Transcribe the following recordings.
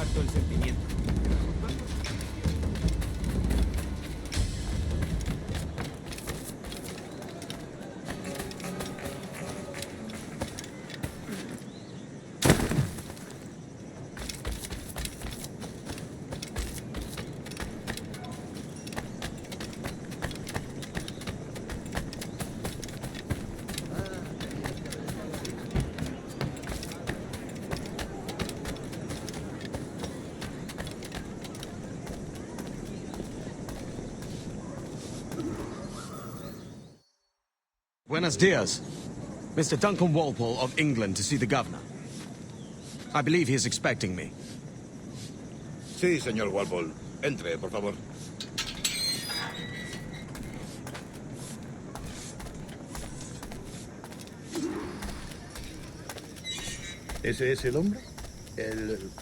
comparto el sentimiento. Buenos dias. Mr. Duncan Walpole of England to see the governor. I believe he is expecting me. Sí, señor Walpole. Entre, por favor. ¿Ese es el hombre?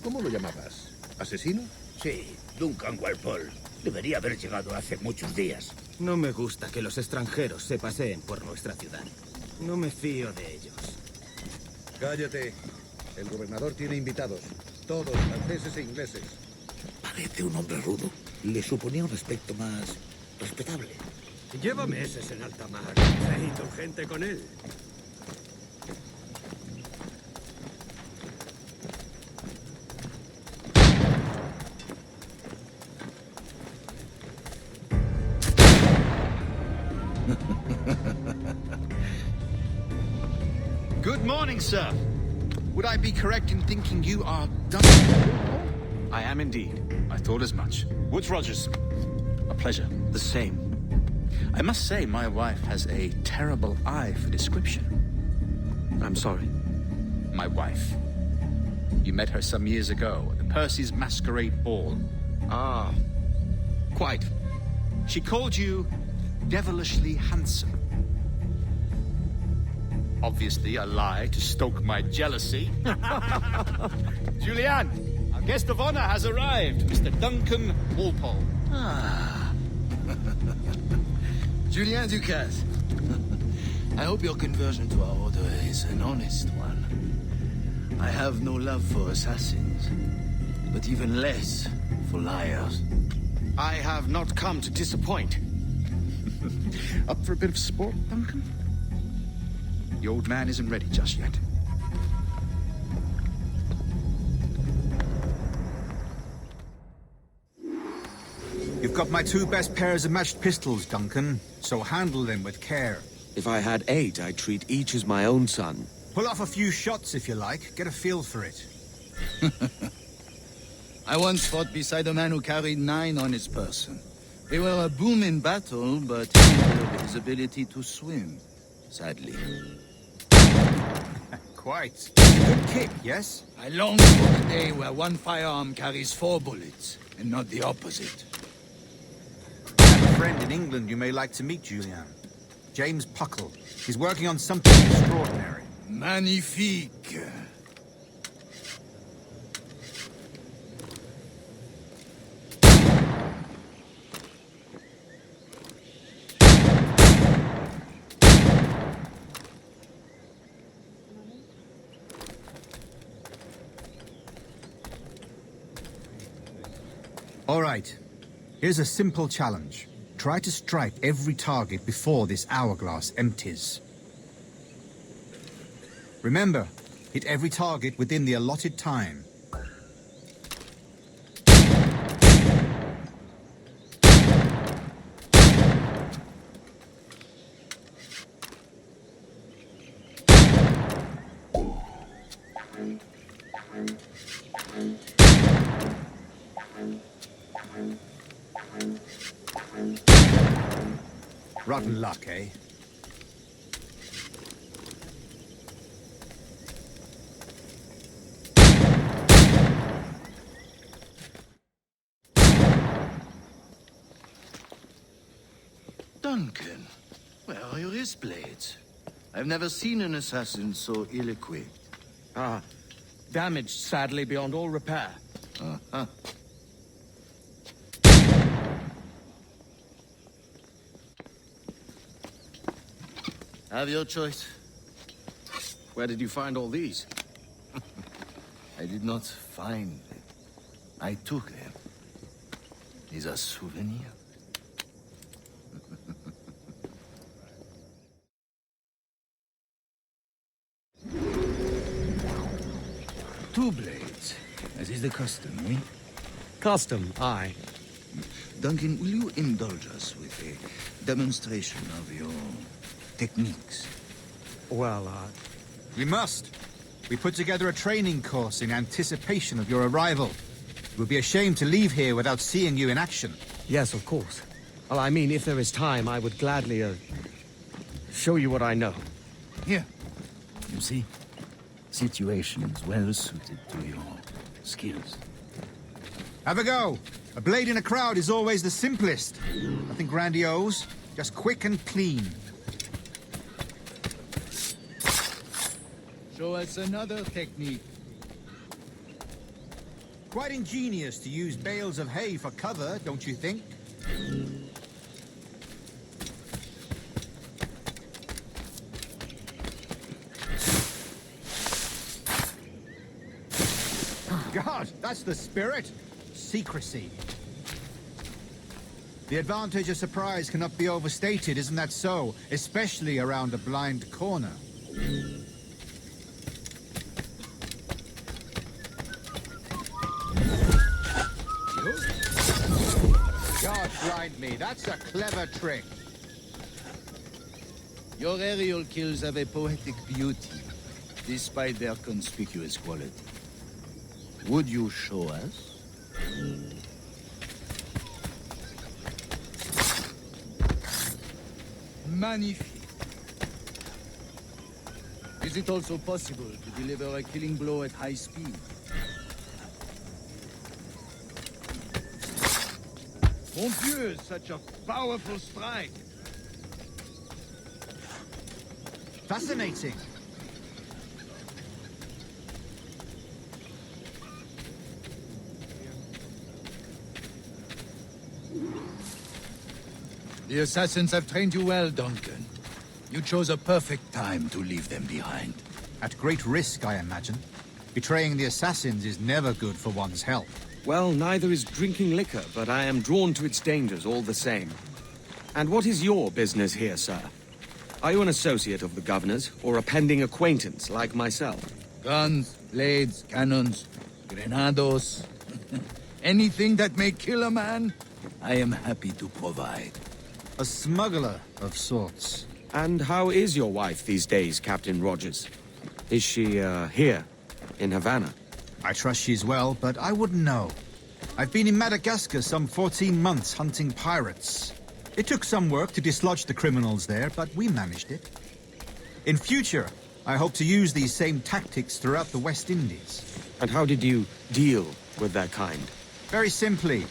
¿Cómo lo llamabas? ¿Asesino? Sí, Duncan Walpole. Debería haber llegado hace muchos días. No me gusta que los extranjeros se paseen por nuestra ciudad. No me fío de ellos. Cállate. El gobernador tiene invitados. Todos franceses e ingleses. Parece un hombre rudo. Le suponía un aspecto más respetable. Lleva meses en alta mar. Y tu gente con él. Good morning, sir. Would I be correct in thinking you are Duncan? I am indeed. I thought as much. Woods Rogers. A pleasure. The same. I must say, my wife has a terrible eye for description. I'm sorry. My wife. You met her some years ago at the Percy's Masquerade Ball. Ah, quite. She called you devilishly handsome. Obviously a lie to stoke my jealousy. Julianne, our guest of honor has arrived, Mr. Duncan Walpole. Ah. Julien Ducasse. I hope your conversion to our order is an honest one. I have no love for assassins, but even less for liars. I have not come to disappoint. Up for a bit of sport, Duncan? The old man isn't ready just yet. You've got my two best pairs of matched pistols, Duncan, so handle them with care. If I had 8, I'd treat each as my own son. Pull off a few shots if you like, get a feel for it. I once fought beside a man who carried 9 on his person. They were a boom in battle, but he hindered his ability to swim, sadly. Quite. Good kick, yes? I long for the day where one firearm carries 4 bullets, and not the opposite. I have a friend in England you may like to meet, Julian. James Puckle. He's working on something extraordinary. Magnifique. All right. Here's a simple challenge. Try to strike every target before this hourglass empties. Remember, hit every target within the allotted time. Rotten luck, eh? Duncan, where are your wrist blades? I've never seen an assassin so ill-equipped. Ah, damaged sadly beyond all repair. Uh-huh. Have your choice. Where did you find all these? I did not find it. I took him. Is a souvenir. Two blades, as is the custom, oui? Custom, aye. Duncan, will you indulge us with a demonstration of your techniques? Well, We must. We put together a training course in anticipation of your arrival. It would be a shame to leave here without seeing you in action. yes, of course. Well, I mean, if there is time, I would gladly, show you what I know. Here. You see? Situations well suited to your skills. Have a go. A blade in a crowd is always the simplest. Nothing grandiose, just quick and clean. Show us another technique. Quite ingenious to use bales of hay for cover, don't you think? God, that's the spirit. Secrecy. The advantage of surprise cannot be overstated, isn't that so? Especially around a blind corner. God blind me, that's a clever trick. Your aerial kills have a poetic beauty, despite their conspicuous quality. Would you show us? Magnifique. Is it also possible to deliver a killing blow at high speed? Mon Dieu, such a powerful strike! Fascinating. The assassins have trained you well, Duncan. You chose a perfect time to leave them behind. At great risk, I imagine. Betraying the assassins is never good for one's health. Well, neither is drinking liquor, but I am drawn to its dangers all the same. And what is your business here, sir? Are you an associate of the governor's, or a pending acquaintance like myself? Guns, blades, cannons, grenados. Anything that may kill a man, I am happy to provide. A smuggler of sorts. And how is your wife these days, Captain Rogers? Is she, here, in Havana? I trust she's well, but I wouldn't know. I've been in Madagascar some 14 months hunting pirates. It took some work to dislodge the criminals there, but we managed it. In future, I hope to use these same tactics throughout the West Indies. And how did you deal with that kind? Very simply.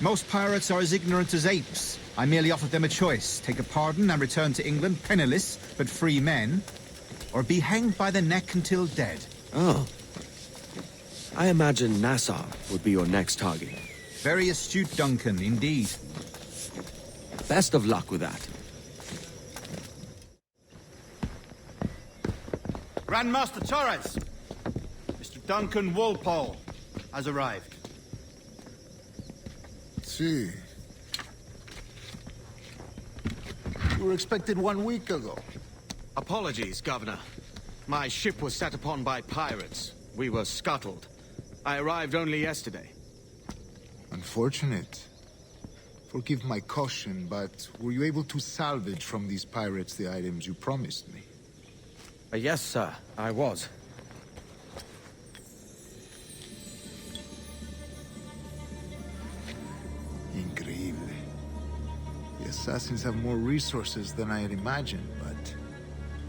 Most pirates are as ignorant as apes. I merely offered them a choice. Take a pardon and return to England penniless, but free men. Or be hanged by the neck until dead. Oh. I imagine Nassau would be your next target. Very astute, Duncan, indeed. Best of luck with that. Grandmaster Torres! Mr. Duncan Walpole has arrived. See. You were expected 1 week ago. Apologies, Governor. My ship was set upon by pirates. We were scuttled. I arrived only yesterday. Unfortunate. Forgive my caution, but were you able to salvage from these pirates the items you promised me? Yes, sir, I was. Increíble. The assassins have more resources than I had imagined, but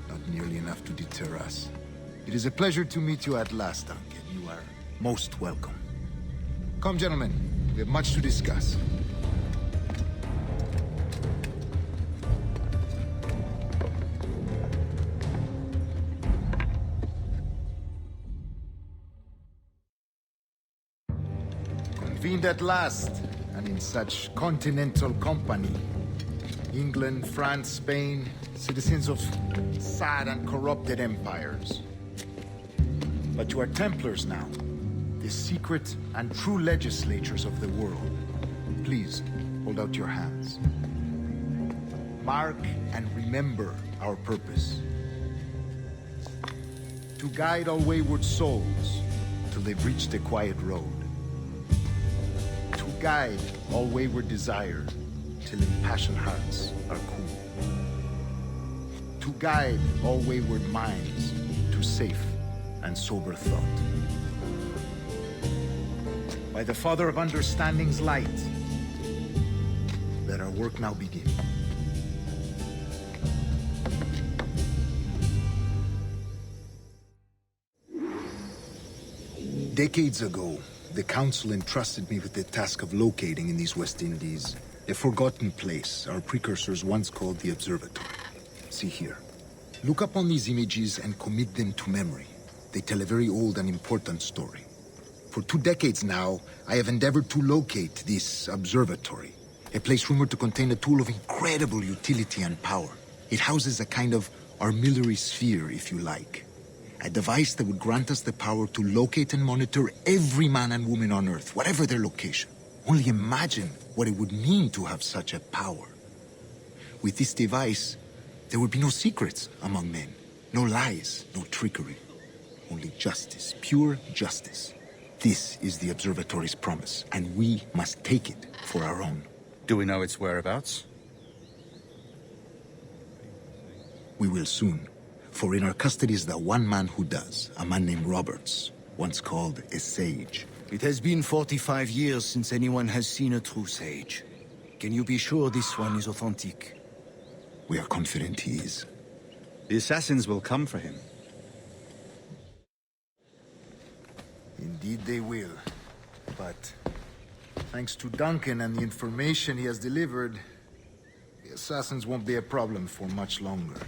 not nearly enough to deter us. It is a pleasure to meet you at last, Duncan. You are most welcome. Come, gentlemen. We have much to discuss. Convened at last, and in such continental company. England, France, Spain, citizens of sad and corrupted empires. But you are Templars now. the secret and true legislatures of the world. Please, hold out your hands. Mark and remember our purpose. To guide all wayward souls till they've reached a quiet road. To guide all wayward desires till impassioned hearts are cool. To guide all wayward minds to safe and sober thought. By the Father of Understanding's light, let our work now begin. Decades ago, the Council entrusted me with the task of locating in these West Indies a forgotten place our precursors once called the Observatory. See here. Look upon these images and commit them to memory. They tell a very old and important story. For 2 decades now, I have endeavored to locate this observatory, a place rumored to contain a tool of incredible utility and power. It houses a kind of armillary sphere, if you like. A device that would grant us the power to locate and monitor every man and woman on Earth, whatever their location. Only imagine what it would mean to have such a power. With this device, there would be no secrets among men, no lies, no trickery. Only justice, pure justice. This is the observatory's promise, and we must take it for our own. Do we know its whereabouts? We will soon. For in our custody is the one man who does, a man named Roberts, once called a sage. It has been 45 years since anyone has seen a true sage. Can you be sure this one is authentic? We are confident he is. The assassins will come for him. Indeed they will. But thanks to Duncan and the information he has delivered, the assassins won't be a problem for much longer.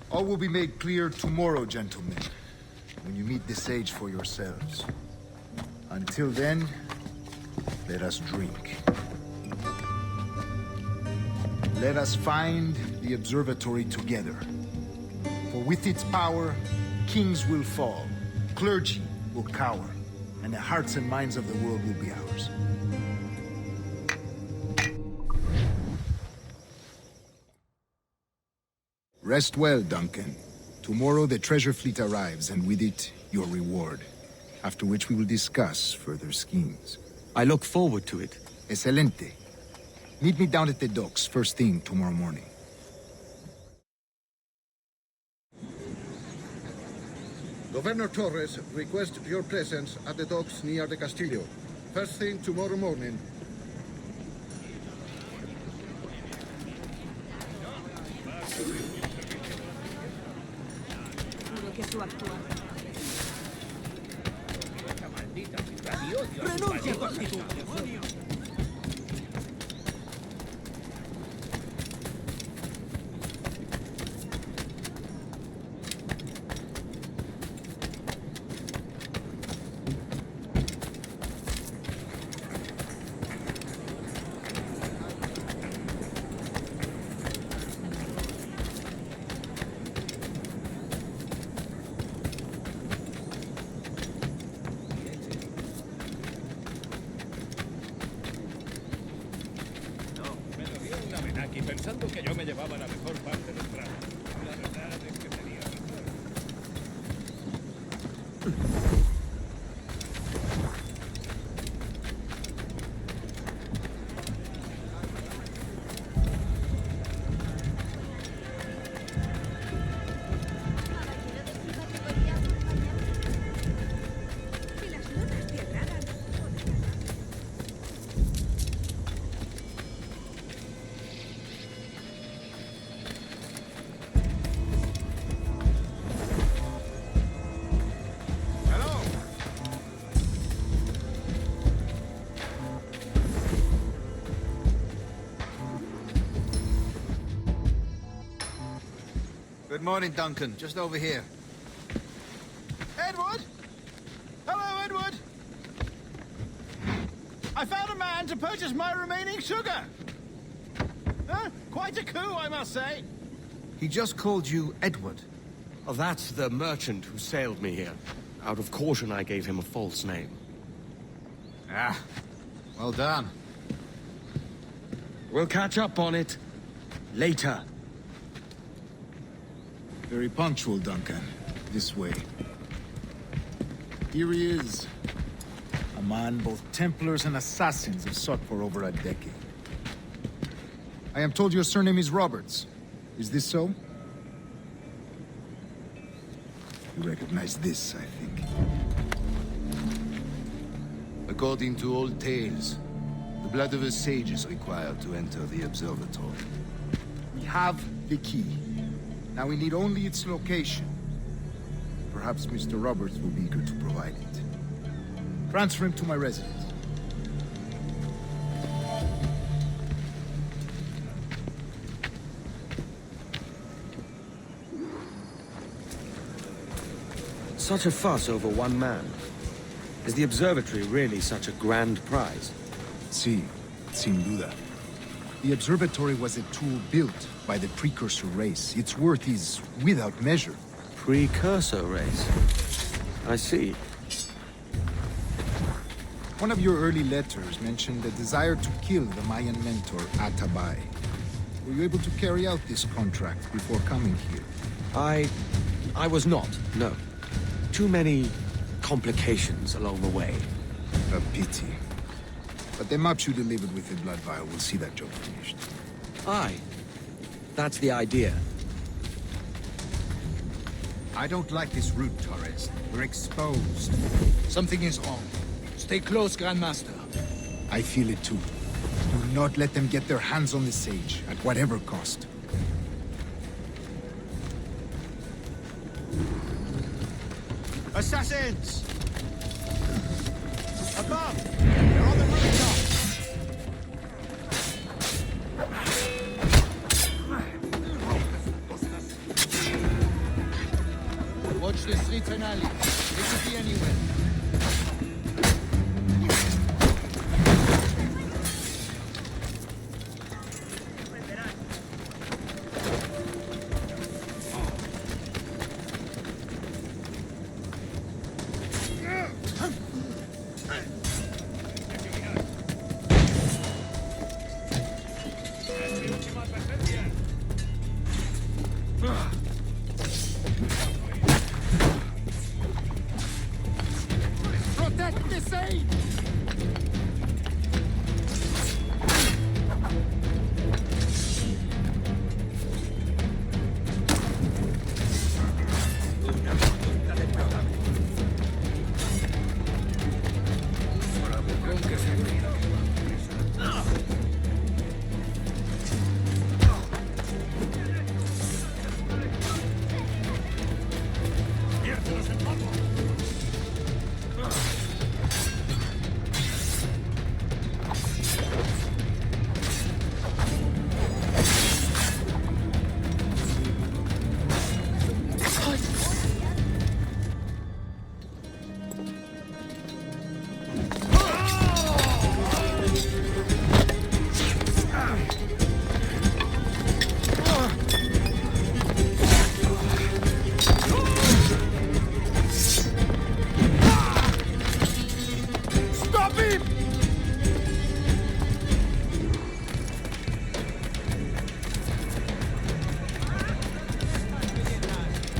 All will be made clear tomorrow, gentlemen, when you meet the sage for yourselves. Until then, let us drink. Let us find the observatory together. For with its power, kings will fall, clergy will cower, and the hearts and minds of the world will be ours. Rest well, Duncan. Tomorrow the treasure fleet arrives, and with it, your reward. After which we will discuss further schemes. I look forward to it. Excelente. Meet me down at the docks first thing tomorrow morning. Governor Torres requests your presence at the docks near the Castillo. First thing tomorrow morning. ¡Renuncia, constitución! Pensando que yo me llevaba la mejor parte del trago. La verdad es que tenía razón. Good morning, Duncan. Just over here. Edward? Hello, Edward. I found a man to purchase my remaining sugar. Quite a coup, I must say. He just called you Edward. Oh, that's the merchant who sailed me here. Out of caution, I gave him a false name. Ah, well done. We'll catch up on it later. Very punctual, Duncan. This way. Here he is. A man both Templars and Assassins have sought for over a decade. I am told your surname is Roberts. Is this so? You recognize this, I think. According to old tales, the blood of a sage is required to enter the observatory. We have the key. Now we need only its location. Perhaps Mr. Roberts will be eager to provide it. Transfer him to my residence. Such a fuss over one man. Is the observatory really such a grand prize? Sí, sin duda. The observatory was a tool built by the precursor race. Its worth is without measure. Precursor race? I see. One of your early letters mentioned a desire to kill the Mayan mentor, Atabay. Were you able to carry out this contract before coming here? I was not, no. Too many complications along the way. A pity. But the maps you delivered with the blood vial will see that job finished. Aye. That's the idea. I don't like this route, Torres. We're exposed. Something is wrong. Stay close, Grandmaster. I feel it too. Do not let them get their hands on the sage, at whatever cost. Assassins! Above! They're on the rooftop! Watch the streets and alleys. They could be anywhere. Protect the sage!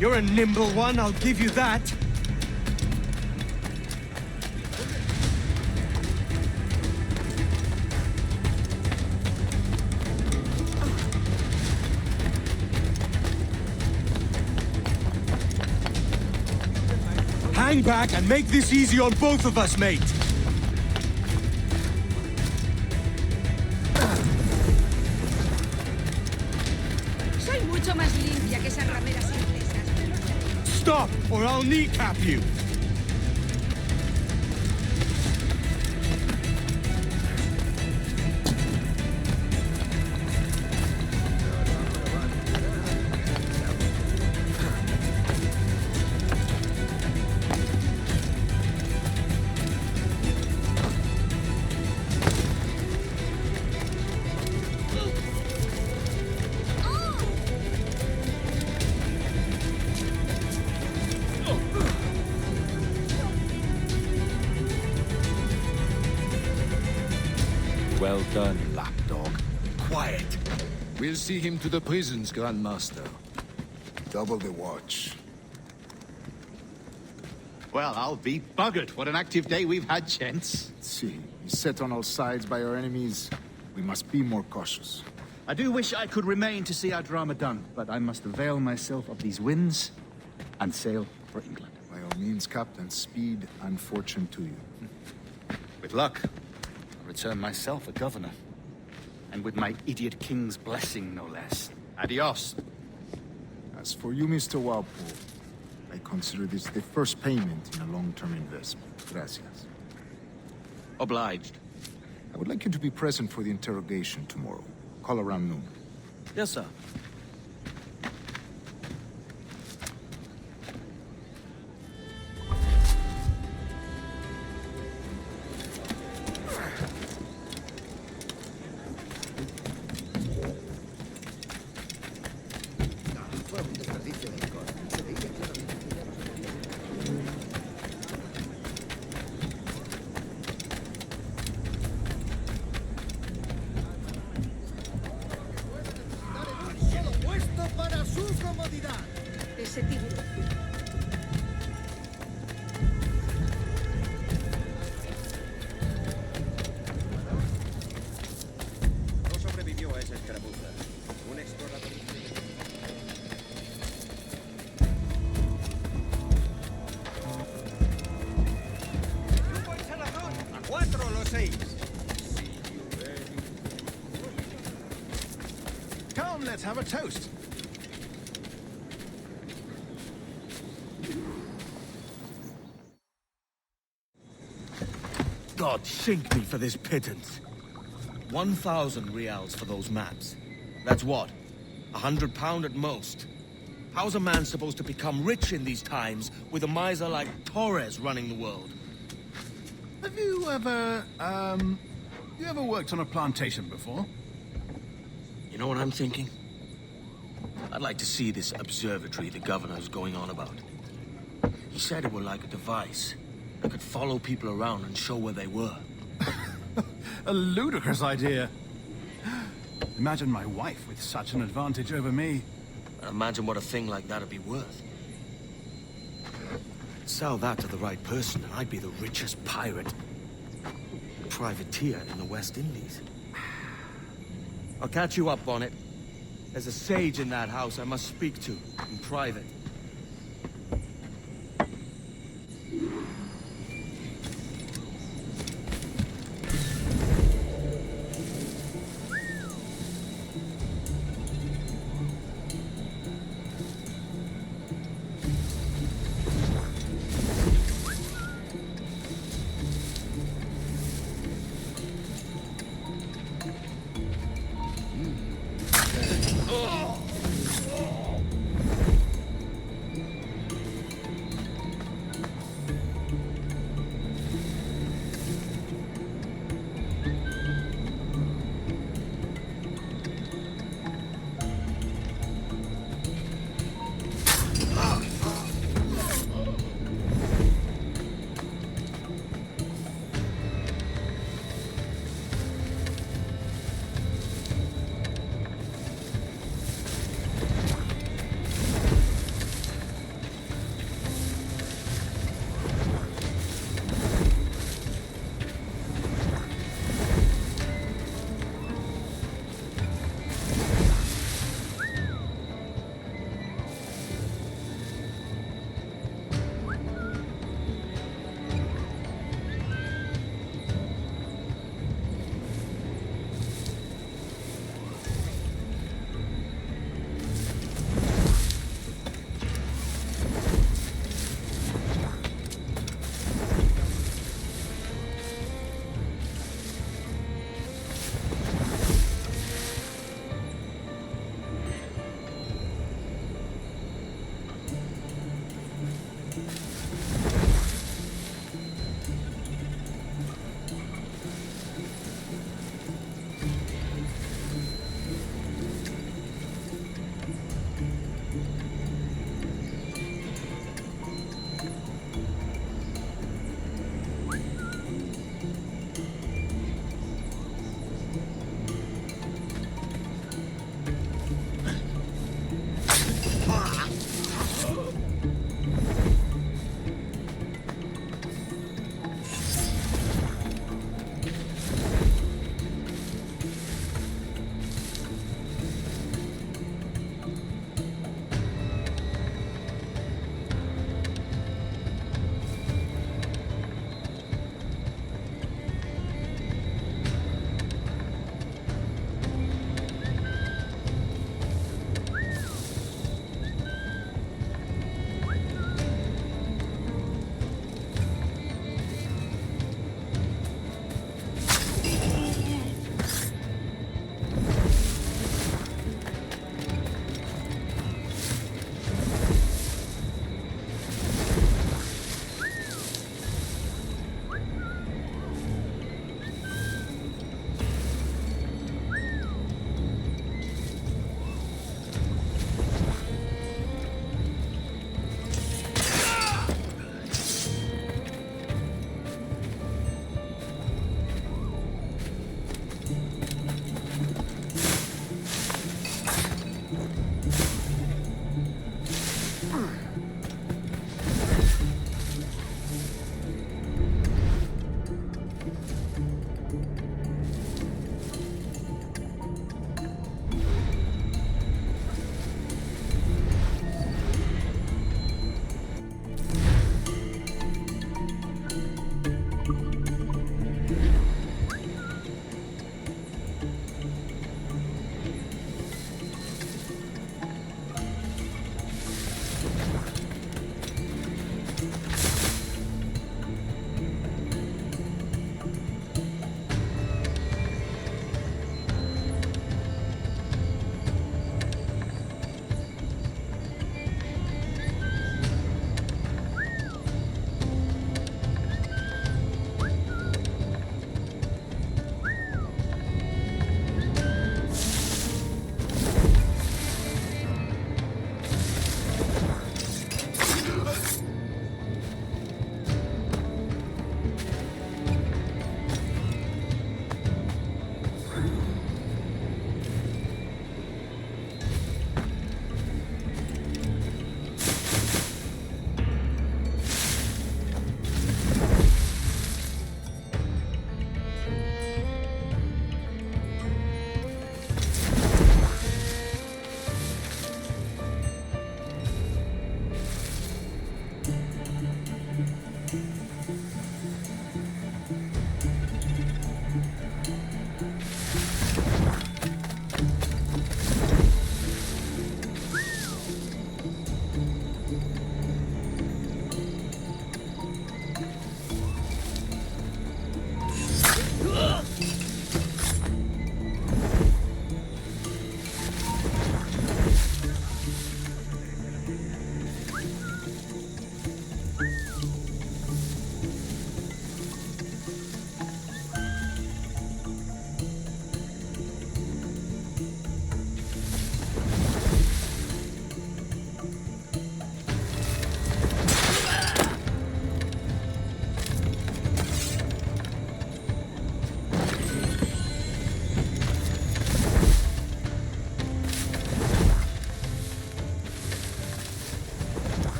You're a nimble one, I'll give you that. Hang back and make this easy on both of us, mate. Soy mucho más limpia que esas rameras inglesas. Stop, or I'll kneecap you. Well done, lapdog. Quiet. We'll see him to the prisons, Grandmaster. Double the watch. Well, I'll be buggered. What an active day we've had, gents. See, beset on all sides by our enemies, we must be more cautious. I do wish I could remain to see our drama done, but I must avail myself of these winds and sail for England. By all means, Captain, speed and fortune to you. With luck, I'll return myself a governor. And with my idiot king's blessing, no less. Adios. As for you, Mr. Walpole, I consider this the first payment in a long-term investment. Gracias. Obliged. I would like you to be present for the interrogation tomorrow. Call around noon. Yes, sir. Ese tiburón. No sobrevivió a esa escaramuza. Un explorador. ¡Grupo en Salazón! ¡A 4 los 6! Come, let's have a toast. God sink me for this pittance. 1,000 reals for those maps. That's what? £100 at most. How's a man supposed to become rich in these times with a miser like Torres running the world? Have you ever worked on a plantation before? You know what I'm thinking? I'd like to see this observatory the governor's going on about. He said it were like a device that could follow people around and show where they were. A ludicrous idea. Imagine my wife with such an advantage over me. And imagine what a thing like that'd be worth. Sell that to the right person and I'd be the richest pirate. Privateer in the West Indies. I'll catch you up on it. There's a sage in that house I must speak to in private.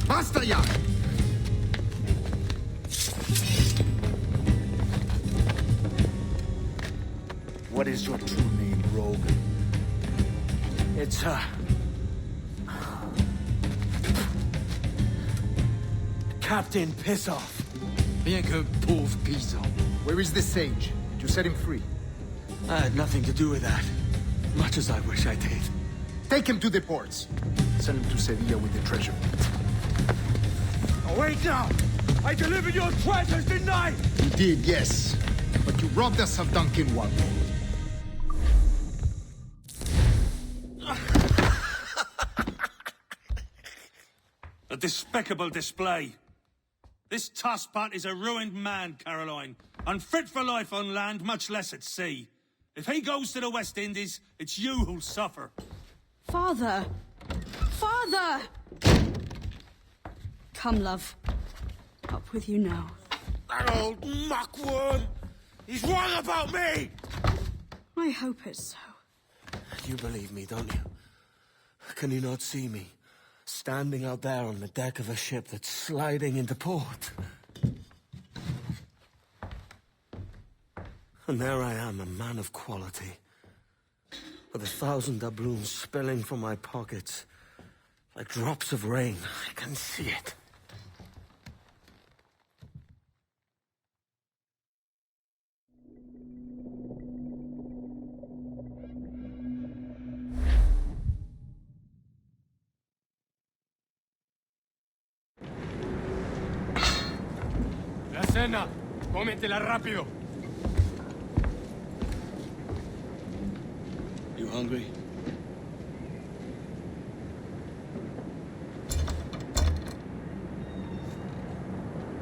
Basta ya! What is your true name, rogue? It's, Captain Piss Off. Bien que pauvre paysan. Where is the sage? Did you set him free? I had nothing to do with that. Much as I wish I did. Take him to the ports. Send him to Sevilla with the treasure. Oh, wait now! I delivered your treasures, didn't I? You did, yes. But you robbed us of Duncan Wago. A despicable display. This tosspot is a ruined man, Caroline. Unfit for life on land, much less at sea. If he goes to the West Indies, it's you who'll suffer. Father! Father! Come, love. Up with you now. That old muckworm! He's wrong about me! I hope it's so. You believe me, don't you? Can you not see me? Standing out there on the deck of a ship that's sliding into port. And there I am, a man of quality. With 1,000 doubloons spilling from my pockets. Like drops of rain. I can see it. La cena. Cómetela rápido. You hungry?